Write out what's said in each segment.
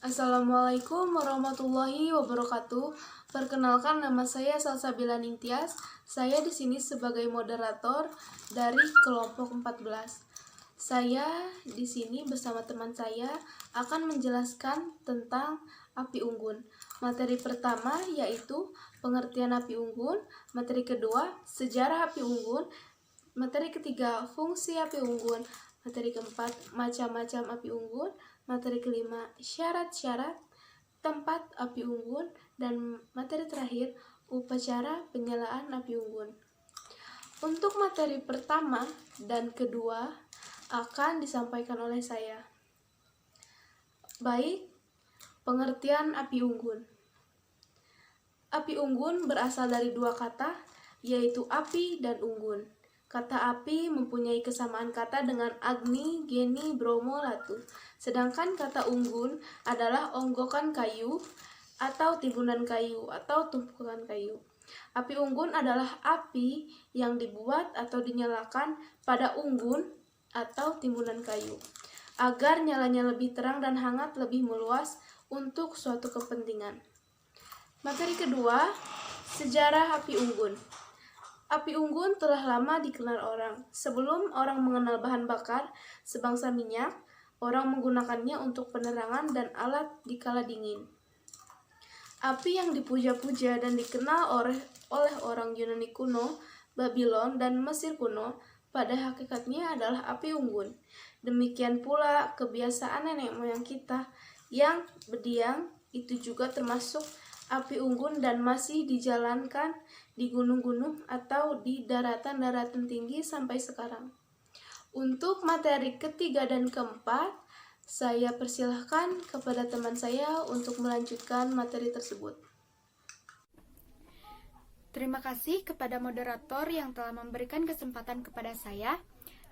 Assalamualaikum warahmatullahi wabarakatuh. Perkenalkan, nama saya Salsabila Ningtyas. Saya di sini sebagai moderator dari kelompok 14. Saya di sini bersama teman saya akan menjelaskan tentang api unggun. Materi pertama yaitu pengertian api unggun, materi kedua sejarah api unggun, materi ketiga fungsi api unggun, materi keempat macam-macam api unggun, materi kelima syarat-syarat tempat api unggun, dan materi terakhir upacara penyalaan api unggun. Untuk materi pertama dan kedua akan disampaikan oleh saya. Baik, pengertian api unggun. Api unggun berasal dari dua kata, yaitu api dan unggun. Kata api mempunyai kesamaan kata dengan Agni, Geni, Bromo, Latu. Sedangkan kata unggun adalah onggokan kayu atau timbunan kayu atau tumpukan kayu. Api unggun adalah api yang dibuat atau dinyalakan pada unggun atau timbunan kayu, agar nyalanya lebih terang dan hangat lebih meluas untuk suatu kepentingan. Materi kedua, sejarah api unggun. Api unggun telah lama dikenal orang. Sebelum orang mengenal bahan bakar sebangsa minyak, orang menggunakannya untuk penerangan dan alat di kala dingin. Api yang dipuja-puja dan dikenal oleh orang Yunani kuno, Babylon, dan Mesir kuno pada hakikatnya adalah api unggun. Demikian pula kebiasaan nenek moyang kita yang berdiam itu juga termasuk api unggun dan masih dijalankan di gunung-gunung atau di daratan-daratan tinggi sampai sekarang. Untuk materi ketiga dan keempat, saya persilahkan kepada teman saya untuk melanjutkan materi tersebut. Terima kasih kepada moderator yang telah memberikan kesempatan kepada saya.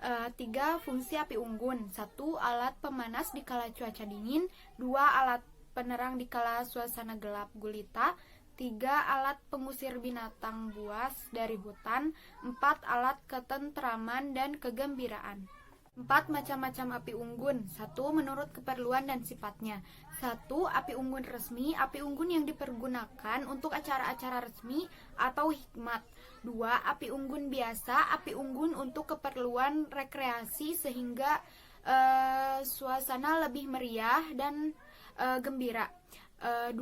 3 fungsi api unggun. 1 alat pemanas di kala cuaca dingin. 2 alat penerang di kala suasana gelap gulita. 3 alat pengusir binatang buas dari hutan. 4 alat ketentraman dan kegembiraan. 4 macam-macam api unggun. 1 menurut keperluan dan sifatnya. 1 api unggun resmi, api unggun yang dipergunakan untuk acara-acara resmi atau hikmat. 2 api unggun biasa, api unggun untuk keperluan rekreasi sehingga suasana lebih meriah dan gembira. 2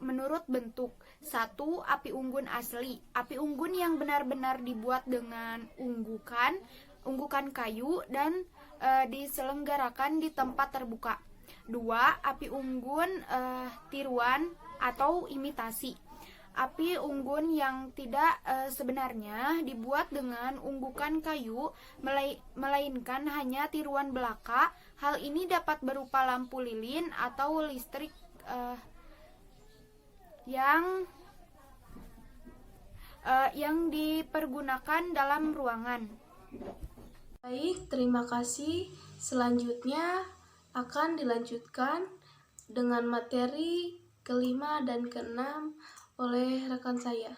menurut bentuk. 1 api unggun asli, api unggun yang benar-benar dibuat dengan unggukan kayu dan diselenggarakan di tempat terbuka. 2 api unggun tiruan atau imitasi, api unggun yang tidak sebenarnya dibuat dengan unggukan kayu melainkan hanya tiruan belaka. Hal ini dapat berupa lampu lilin atau listrik yang dipergunakan dalam ruangan. Baik, terima kasih. Selanjutnya akan dilanjutkan dengan materi kelima dan keenam oleh rekan saya.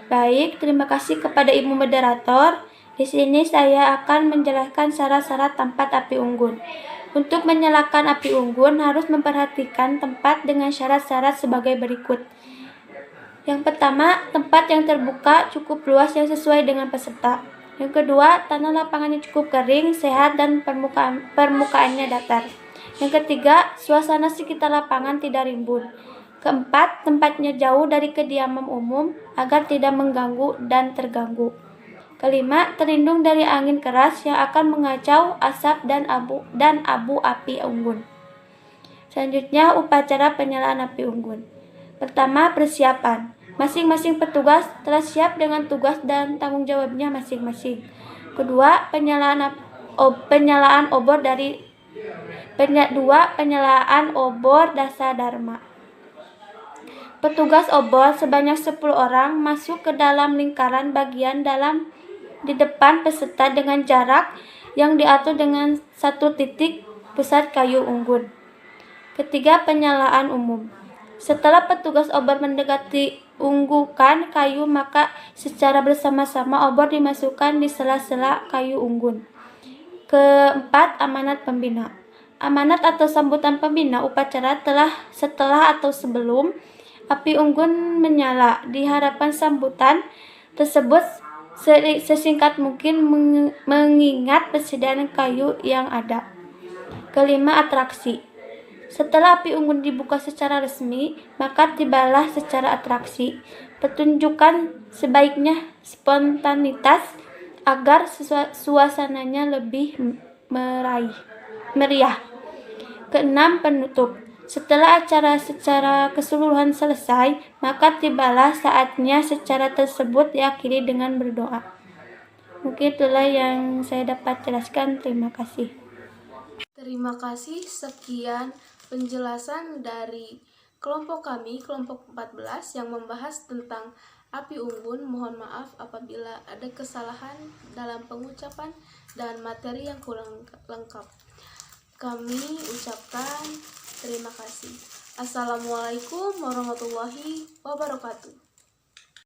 Baik, terima kasih kepada Ibu Moderator. Di sini saya akan menjelaskan syarat-syarat tempat api unggun. Untuk menyalakan api unggun harus memperhatikan tempat dengan syarat-syarat sebagai berikut. Yang pertama, tempat yang terbuka cukup luas yang sesuai dengan peserta. Yang kedua, tanah lapangannya cukup kering, sehat, dan permukaannya datar. Yang ketiga, suasana sekitar lapangan tidak rimbun. Keempat, tempatnya jauh dari kediaman umum agar tidak mengganggu dan terganggu. Kelima, terlindung dari angin keras yang akan mengacau asap dan abu api unggun. Selanjutnya, upacara penyalaan api unggun. Pertama, persiapan. Masing-masing petugas telah siap dengan tugas dan tanggung jawabnya masing-masing. Kedua, penyalaan obor dasa dharma. Petugas obor sebanyak 10 orang masuk ke dalam lingkaran bagian di depan peserta dengan jarak yang diatur dengan 1 titik pusat kayu unggun. Ketiga, penyalaan umum. Setelah petugas obor mendekati unggukan kayu, maka secara bersama-sama obor dimasukkan di sela-sela kayu unggun. Keempat, amanat pembina. Amanat atau sambutan pembina upacara setelah atau sebelum api unggun menyala. Di hadapan sambutan tersebut sesingkat mungkin mengingat persediaan kayu yang ada. Kelima, atraksi. Setelah api unggun dibuka secara resmi, maka tibalah secara atraksi. Pertunjukan sebaiknya spontanitas agar suasananya lebih meriah. Keenam, penutup. Setelah acara secara keseluruhan selesai, maka tibalah saatnya secara tersebut diakhiri dengan berdoa. Mungkin itulah yang saya dapat jelaskan. Terima kasih. Terima kasih, sekian penjelasan dari kelompok kami, kelompok 14 yang membahas tentang api unggun. Mohon maaf apabila ada kesalahan dalam pengucapan dan materi yang kurang lengkap. Kami ucapkan terima kasih. Assalamualaikum warahmatullahi wabarakatuh.